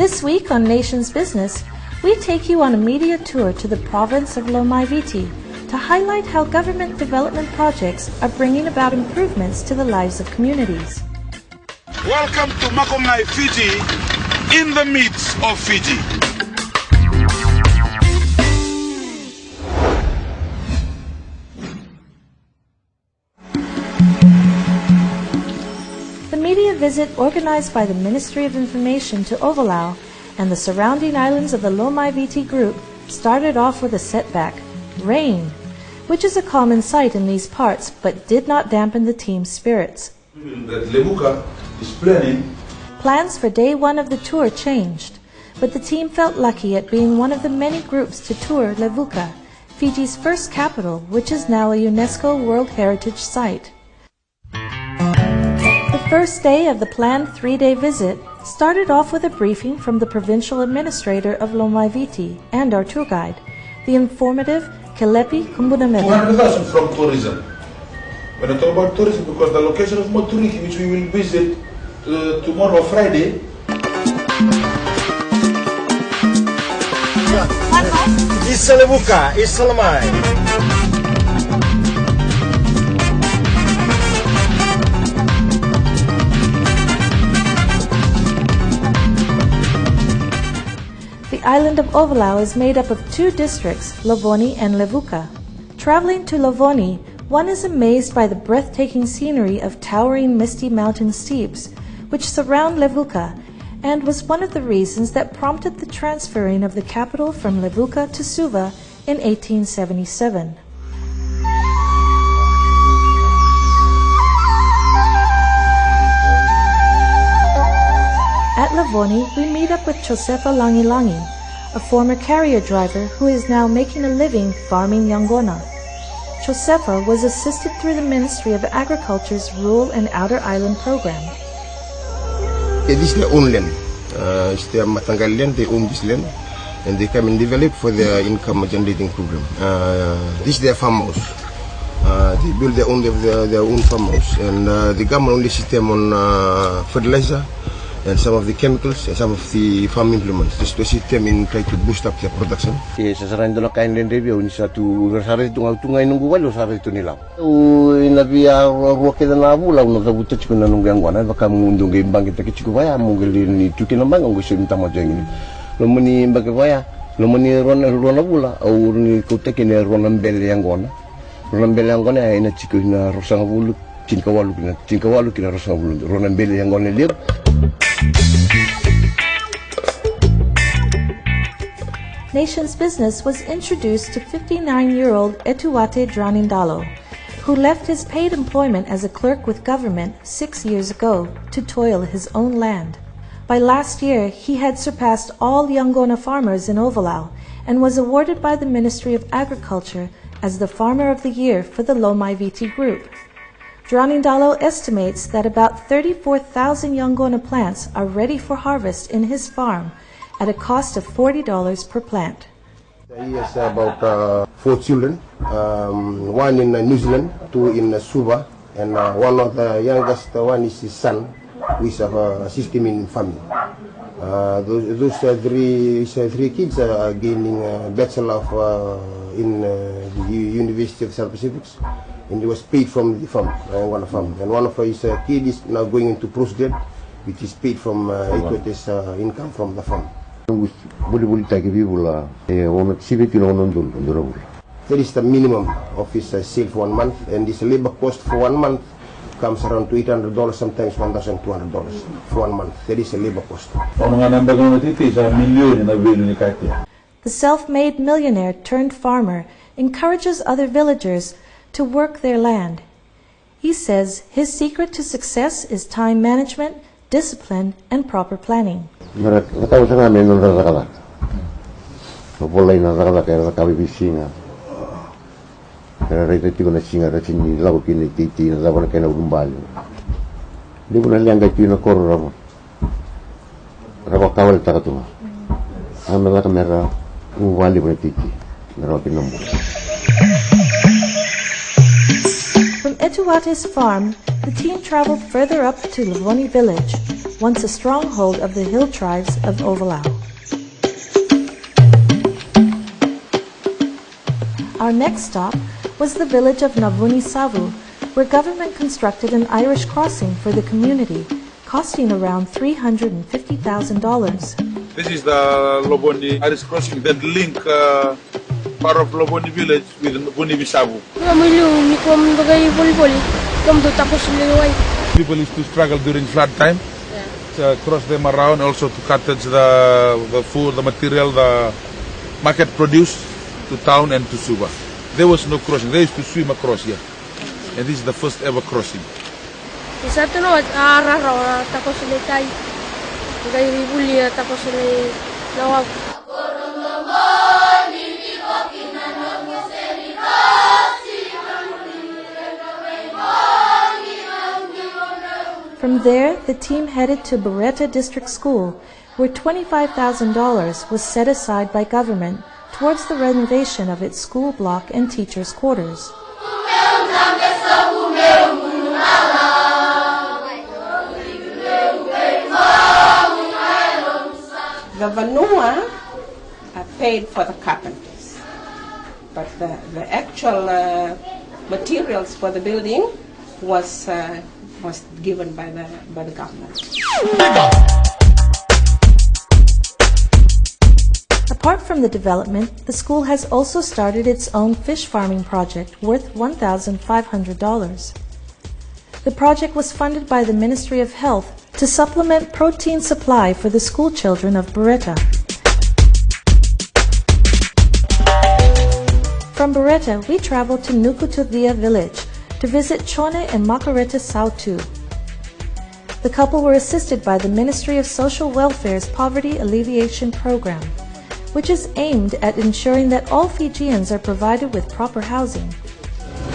This week on Nation's Business, we take you on a media tour to the province of Lomaiviti to highlight how government development projects are bringing about improvements to the lives of communities. Welcome to Lomaiviti, in the midst of Fiji. The media visit organized by the Ministry of Information to Ovalau and the surrounding islands of the Lomaiviti group started off with a setback, rain, which is a common sight in these parts but did not dampen the team's spirits. That Levuka is planning. Plans for day one of the tour changed, but the team felt lucky at being one of the many groups to tour Levuka, Fiji's first capital, which is now a UNESCO World Heritage Site. The first day of the planned 3-day visit started off with a briefing from the provincial administrator of Lomaiviti and our tour guide, the informative Kelepi Kumbunameta. 200,000 from tourism. When I talk about tourism, because the location of Moturiki, which we will visit tomorrow, Friday. Isa Levuka, Isa Lamai. The island of Ovalau is made up of 2 districts, Lovoni and Levuka. Traveling to Lovoni, one is amazed by the breathtaking scenery of towering misty mountain steeps, which surround Levuka, and was one of the reasons that prompted the transferring of the capital from Levuka to Suva in 1877. At Lovoni, we meet up with Josefa Langi-Langi, a former carrier driver who is now making a living farming Yangona. Josefa was assisted through the Ministry of Agriculture's Rural and Outer Island program. This is their own land. It's their Matangal land, they own this land, and they come and develop for their income generating program. This is their farmhouse. They build their own farmhouse, and the government only system on fertilizer and some of the chemicals and some of the farm implements. This system in try to boost up their production. Sasaran doon kain din review ni satu sari tungay nunggu walo sari itu nila. Inabia ruake na bula una dabuta chiku na nunggu angwana baka mundung gimbang kita chiku baya mungeli ni tukin nambang ngu sim tama jeng ni. Lomani baka baya lomani rona bula au ni kuteke ni rona mbele angwana. Rona mbele angwana ina chiku na rosang bulu cinkawalu kina rosang bulu rona mbele angwana liab. Nation's Business was introduced to 59-year-old Etuate Dranindalo, who left his paid employment as a clerk with government 6 years ago to toil his own land. By last year, he had surpassed all Yangona farmers in Ovalau and was awarded by the Ministry of Agriculture as the Farmer of the Year for the Lomaiviti group. Dranindalo estimates that about 34,000 Yangona plants are ready for harvest in his farm at a cost of $40 per plant. He has about 4 children, 1 in New Zealand, 2 in Suva, and one of the youngest one is his son, who is assisting in farming. Those three kids are gaining a bachelor in the University of South Pacific, and he was paid from the farm, and one of his kids is now going into postgrad, which is paid from Equate's income from the farm. That is the minimum of his sale for 1 month, and his labor cost for 1 month comes around to $800, sometimes $1,200 for 1 month. That is a labor cost. The self-made millionaire turned farmer encourages other villagers to work their land. He says his secret to success is time management, discipline, and proper planning. From Etuate's farm, the team traveled further up to Lovoni village, once a stronghold of the hill tribes of Ovalau. Our next stop was the village of Navuni Savu, where government constructed an Irish crossing for the community, costing around $350,000. This is the Loboni Irish crossing that link part of Loboni village with Navuni Savu. People used to struggle during flood time, to cross them around, also to cottage the food, the material, the market produce to town and to Suba. There was no crossing. They used to swim across here. And this is the first ever crossing. From there, the team headed to Beretta District School, where $25,000 was set aside by government towards the renovation of its school block and teachers' quarters. The Vanua paid for the carpenters, but the actual materials for the building was given by the government. Apart from the development, the school has also started its own fish farming project worth $1,500. The project was funded by the Ministry of Health to supplement protein supply for the school children of Beretta. From Beretta, we traveled to Nukutovia village to visit Chone and Makareta Sautu. The couple were assisted by the Ministry of Social Welfare's Poverty Alleviation Program, which is aimed at ensuring that all Fijians are provided with proper housing.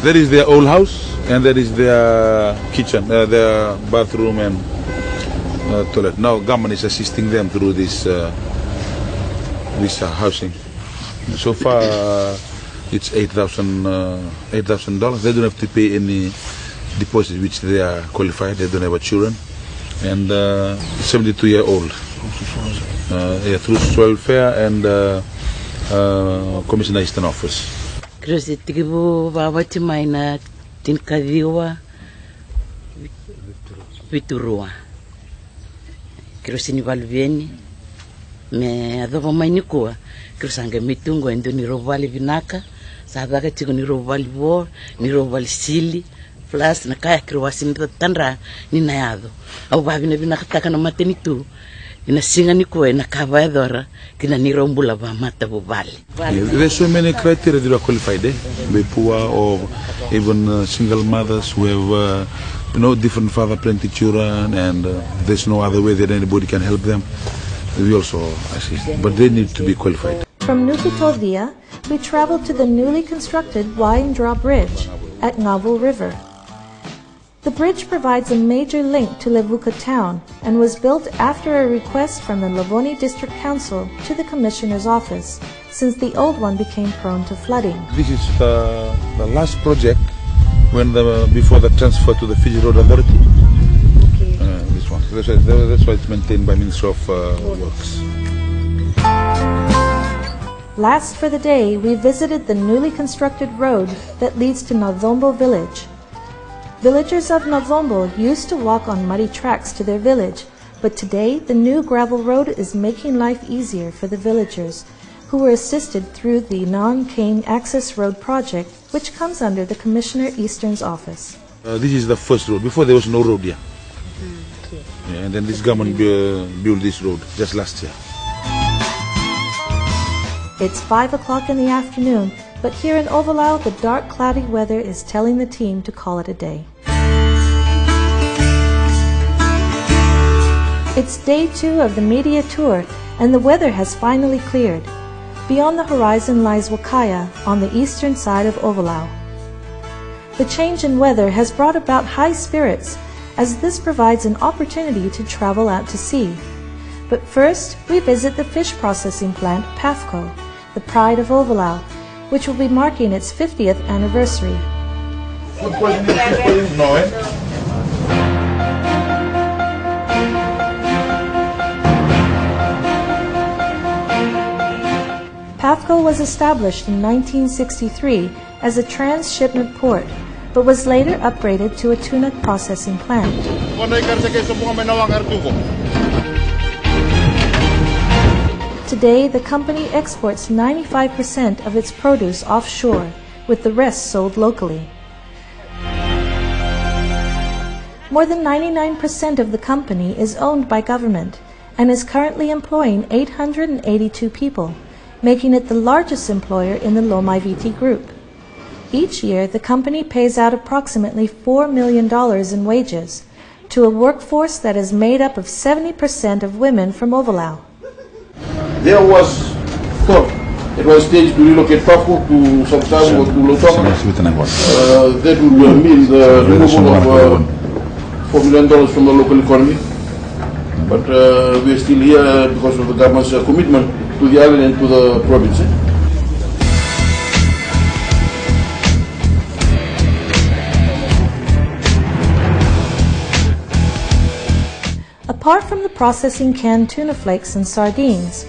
That is their old house, and that is their kitchen, their bathroom and toilet. Now government is assisting them through this housing. So far it's $8,000. They don't have to pay any deposit, which they are qualified. They don't have children, and 72-year-old. Through Social Welfare and Commissioner Eastern Office. Tikibu babati maina tinkadiwa viturua. Kirosini valvieni me adova mainikua kirosange mitungo endo ni rovali vinaka sabaka tiko ni rovali bo ni rovali sili plus na kaya kirowasini tandra ni nayado au babina vinaka taka na matenitu There's so many criteria that are qualified, be poor or even single mothers who have different father, plenty children, and there's no other way that anybody can help them. We also assist, but they need to be qualified. From Nukutovia, we traveled to the newly constructed Wine Draw Bridge at Ngavu River. The bridge provides a major link to Levuka town and was built after a request from the Loboni District Council to the Commissioner's office, since the old one became prone to flooding. This is the last project before the transfer to the Fiji Road Authority. Okay. This one. That's why it's maintained by Ministry of Works. Last for the day, we visited the newly constructed road that leads to Navombo village. Villagers of Navombo used to walk on muddy tracks to their village, but today the new gravel road is making life easier for the villagers, who were assisted through the Non-Cane Access Road project, which comes under the Commissioner Eastern's office. This is the first road. Before there was no road here. Okay. Yeah, and then this government built this road just last year. It's 5 o'clock in the afternoon, but here in Ovalau, the dark, cloudy weather is telling the team to call it a day. It's day 2 of the media tour, and the weather has finally cleared. Beyond the horizon lies Wakaya, on the eastern side of Ovalau. The change in weather has brought about high spirits, as this provides an opportunity to travel out to sea. But first, we visit the fish processing plant, PAFCO, the pride of Ovalau, which will be marking its 50th anniversary. PAFCO was established in 1963 as a transshipment port, but was later upgraded to a tuna processing plant. Today, the company exports 95% of its produce offshore, with the rest sold locally. More than 99% of the company is owned by government and is currently employing 882 people, making it the largest employer in the Lomaiviti group. Each year, the company pays out approximately $4 million in wages to a workforce that is made up of 70% of women from Ovalau. There was thought, it was staged to relocate PAFCO to Sabsabu or to Lotong. That would mean the removal of $4 million from the local economy. But we are still here because of the government's commitment to the island and to the province. Apart from the processing canned tuna flakes and sardines,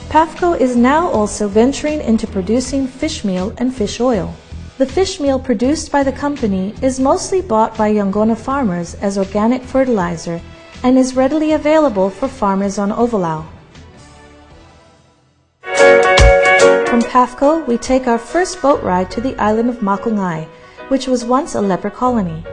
PAFCO is now also venturing into producing fish meal and fish oil. The fish meal produced by the company is mostly bought by Yongona farmers as organic fertilizer and is readily available for farmers on Ovalau. From PAFCO, we take our first boat ride to the island of Makungai, which was once a leper colony.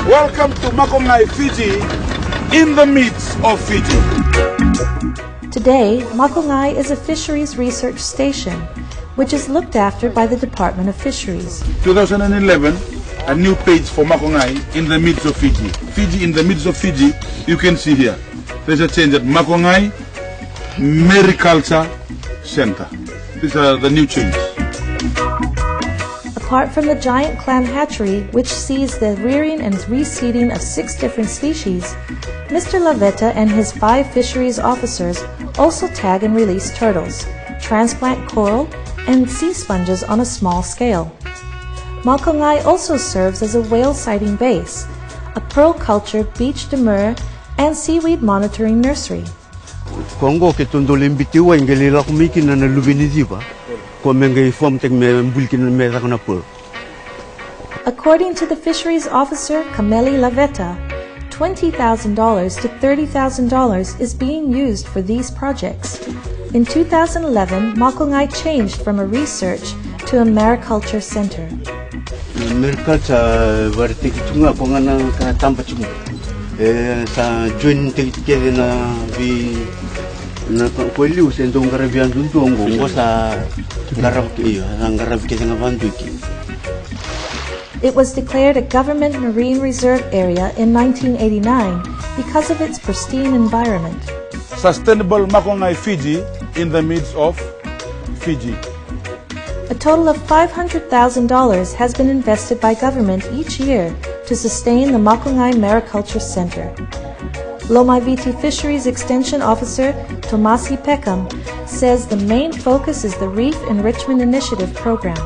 Welcome to Makungai, Fiji, in the midst of Fiji. Today, Makungai is a fisheries research station, which is looked after by the Department of Fisheries. 2011, a new page for Makungai in the midst of Fiji. Fiji in the midst of Fiji, you can see here. There's a change at Makungai Mariculture Center. These are the new changes. Apart from the giant clam hatchery, which sees the rearing and reseeding of 6 different species, Mr. Lavetta and his 5 fisheries officers also tag and release turtles, transplant coral, and sea sponges on a small scale. Makungai also serves as a whale sighting base, a pearl culture beach demur, and seaweed monitoring nursery. Kongo ke Lomaiviti wa ingelila kumiki na lubiniziba. According to the fisheries officer, Kameli Lavetta, $20,000 to $30,000 is being used for these projects. In 2011, Makungai changed from a research to a mariculture center. Mariculture tunga pongana ka tamba chunga. Sa join together na vi na kweli usendo ngarabian tungo ngosa ngarabki ngarabi ke ngabanduki. It was declared a government marine reserve area in 1989 because of its pristine environment. Sustainable Makungai Fiji in the midst of Fiji. A total of $500,000 has been invested by government each year to sustain the Makungai Mariculture Center. Lomaiviti Fisheries Extension Officer Tomasi Peckham says the main focus is the Reef Enrichment Initiative program.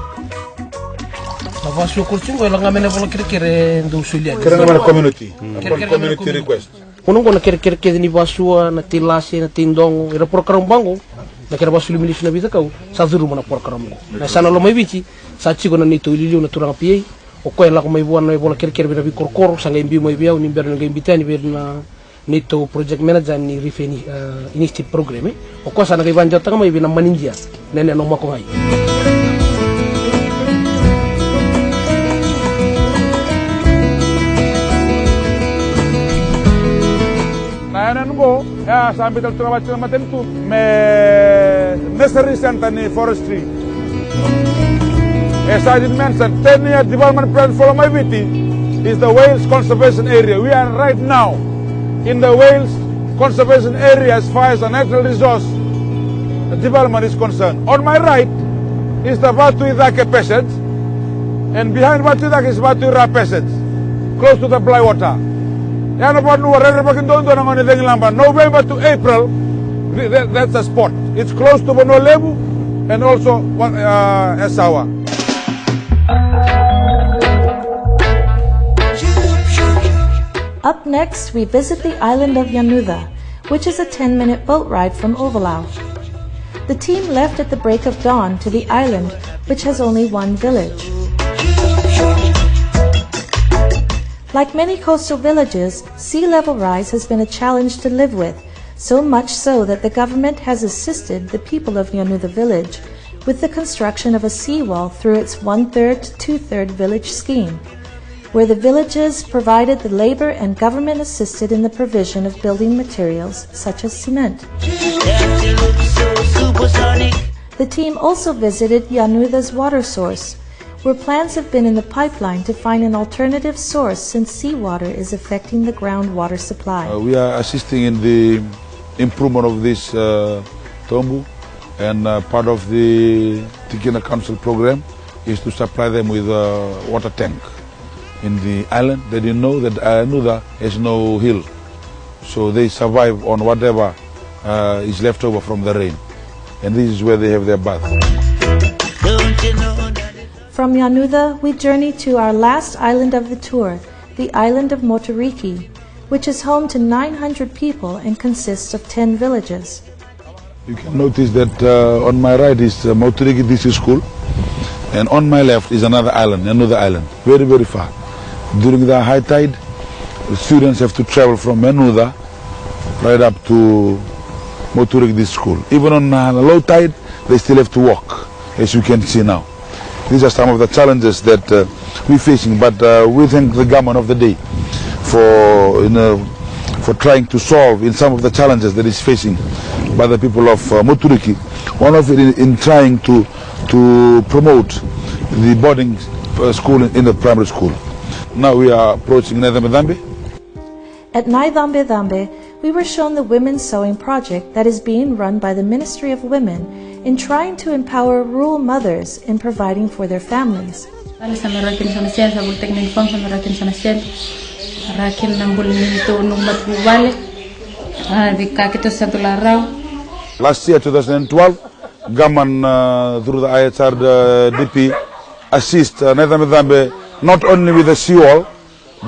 Community request. Unong na kere ni basua na tilasi na tindong ira program bango na kere basu limilis na bitakaw sa zuru mo na program na sana Lomaiviti sa chigo na nito ililiw na turang PA o ko la ko may buwan na bola kere bina bi korkor sa ngay mbi mo biaw ni ber ngay bitani ber na nito project manager ni Reef Initiative program o ko sana kay banjo tanga may bina maninja nene no Makungai. Go sampai tertera macam tu me nursery center ni forestry. As I did mention, 10-year development plan for Lomaiviti is the whales conservation area. We are right now in the whales conservation area as far as the natural resource development is concerned. On my right is the Batuidake passage, and behind Batuidake is Batuira passage, close to the Blywater. November to April, that's the spot. It's close to Bonolebu and also Esawa. Up next, we visit the island of Yanudha, which is a 10-minute boat ride from Ovalau. The team left at the break of dawn to the island, which has only one village. Like many coastal villages, sea level rise has been a challenge to live with, so much so that the government has assisted the people of Yanudha village with the construction of a seawall through its 1/3 to 2/3 village scheme, where the villages provided the labor and government assisted in the provision of building materials such as cement. The team also visited Yanudha's water source, where plans have been in the pipeline to find an alternative source since seawater is affecting the groundwater supply. We are assisting in the improvement of this tombu, and part of the Tikina Council program is to supply them with a water tank. In the island, they didn't know that Yanudha has no hill, so they survive on whatever is left over from the rain, and this is where they have their bath. From Yanudha, we journey to our last island of the tour, the island of Moturiki, which is home to 900 people and consists of 10 villages. You can notice that on my right is Moturiki District School, and on my left is another island, very, very far. During the high tide, the students have to travel from Yanudha right up to Moturiki District School. Even on low tide, they still have to walk, as you can see now. These are some of the challenges that we're facing, but we thank the government of the day for trying to solve in some of the challenges that is facing by the people of Moturiki. One of it in trying to promote the boarding school in the primary school. Now we are approaching Naidambe. At Naidambe, we were shown the Women's Sewing Project that is being run by the Ministry of Women in trying to empower rural mothers in providing for their families. Last year, 2012, government through the IHRDP assist Naidambe not only with the seawall,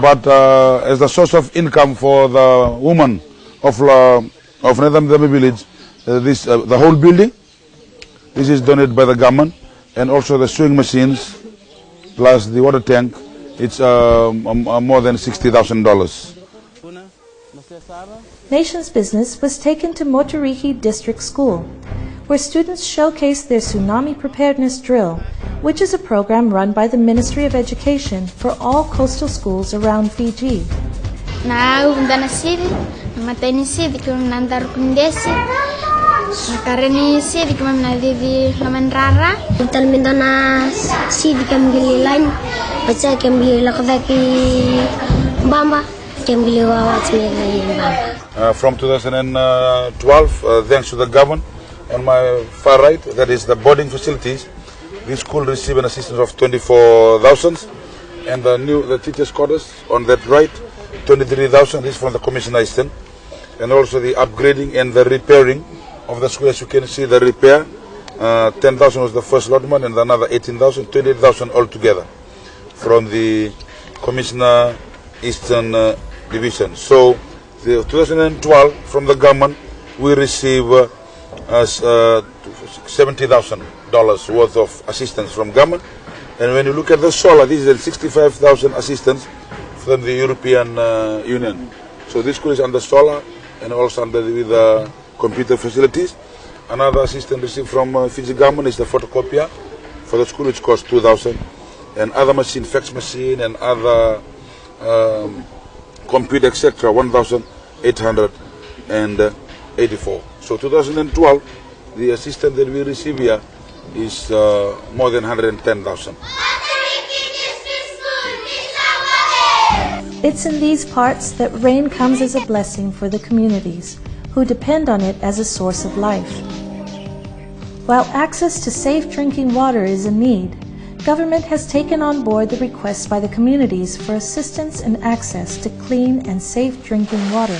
but as a source of income for the women of Naidambe village, the whole building. This is donated by the government, and also the sewing machines, plus the water tank. It's more than $60,000. Nation's Business was taken to Moturiki District School, where students showcased their tsunami preparedness drill, which is a program run by the Ministry of Education for all coastal schools around Fiji. Nakareni sidi kama mnadhivi laman rara talmindana sidi kamgili line baca kamgili lakadaki bamba kamgili wawat bamba. From 2012, thanks to the government, on my far right, that is the boarding facilities, this school received an assistance of 24,000, and the teachers' quarters on that right, 23,000 is from the Commissioner Eastern, and also the upgrading and the repairing of the school. As you can see, the repair, 10,000 was the first allotment, and another 18,000, 28,000 altogether from the Commissioner Eastern Division. So, the 2012 from the government, we receive $70,000 worth of assistance from government. And when you look at the solar, this is 65,000 assistance from the European Union. So this school is under solar and also under with computer facilities. Another assistance received from Fiji government is the photocopier for the school, which costs 2,000, and other machine, fax machine, and other computer, etc., 1,884. So 2012, the assistance that we receive here is more than 110,000. It's in these parts that rain comes as a blessing for the communities who depend on it as a source of life. While access to safe drinking water is a need, government has taken on board the requests by the communities for assistance and access to clean and safe drinking water.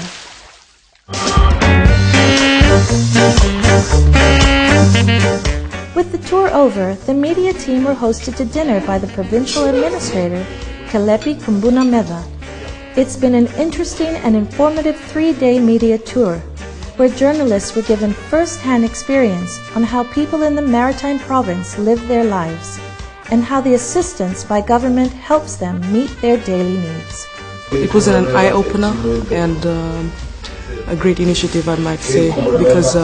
With the tour over, the media team were hosted to dinner by the provincial administrator, Kelepi Kumbuna Meva. It's been an interesting and informative 3-day media tour, where journalists were given first-hand experience on how people in the Maritime Province live their lives, and how the assistance by government helps them meet their daily needs. It was an eye-opener and a great initiative, I might say, because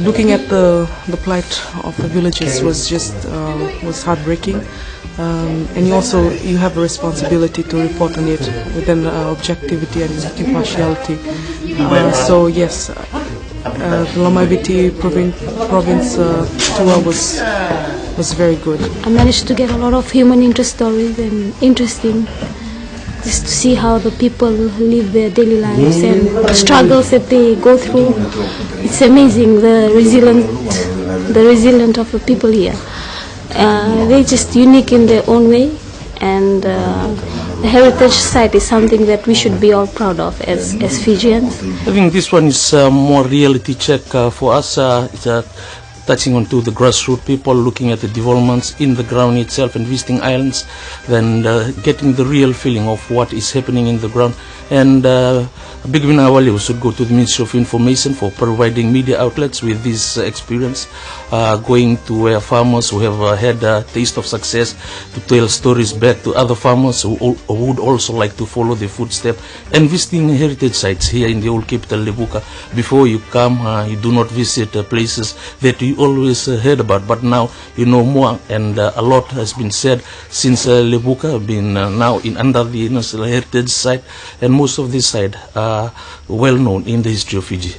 looking at the plight of the villages was heartbreaking, and you have a responsibility to report on it with an objectivity and impartiality. So yes, the Lomaiviti province tour was very good. I managed to get a lot of human interest stories and interesting, just to see how the people live their daily lives and the struggles that they go through. It's amazing, the resilience of the people here. They're just unique in their own way, and the heritage site is something that we should be all proud of as Fijians. I think this one is more reality check for us. It's touching onto the grassroots people, looking at the developments in the ground itself and visiting islands, then getting the real feeling of what is happening in the ground. And Big Vinawali should go to the Ministry of Information for providing media outlets with this experience, going to where farmers who have had a taste of success to tell stories back to other farmers who would also like to follow their footsteps, and visiting heritage sites here in the old capital, Levuka. Before you come, you do not visit places that you always heard about, but now you know more, and a lot has been said since Levuka been now under the National Heritage Site, and most of this site are well known in the history of Fiji.